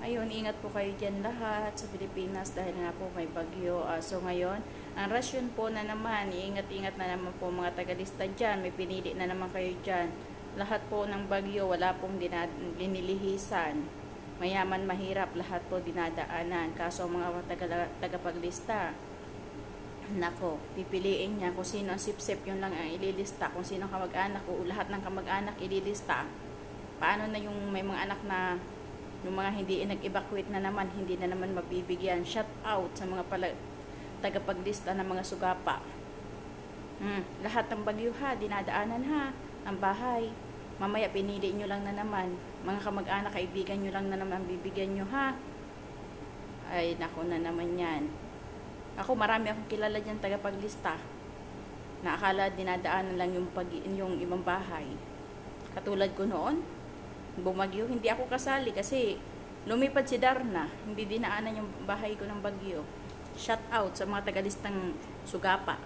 Ayun, ingat po kayo dyan lahat sa Pilipinas dahil nga po may bagyo. So ngayon, ang rasyon po na naman, iingat-ingat na naman po mga tagalista dyan. May pinili na naman kayo dyan. Lahat po ng bagyo, wala pong linilihisan. Mayaman, mahirap, lahat po dinadaanan. Kaso mga tagapaglista, nako, pipiliin niya kung sino ang sip-sip, yun lang ang ililista. Kung sino kamag-anak o lahat ng kamag-anak ililista. Paano na yung may mga anak na yung mga hindi nag-evacuate na naman, hindi na naman mabibigyan. Shout out sa mga tagapaglista ng mga sugapa. Lahat ng bagyo ha, dinadaanan ha, ang bahay. Mamaya pinili nyo lang na naman. Mga kamag-anak, kaibigan nyo lang na naman bibigyan nyo ha. Ay, nako na naman yan. Ako, marami akong kilala dyan tagapaglista. Na akala dinadaanan lang yung ibang bahay. Katulad ko noon, bumagyo, hindi ako kasali kasi lumipad si Darna. Hindi dinaanan yung bahay ko ng bagyo. Shout out sa mga tagalistang sugapa.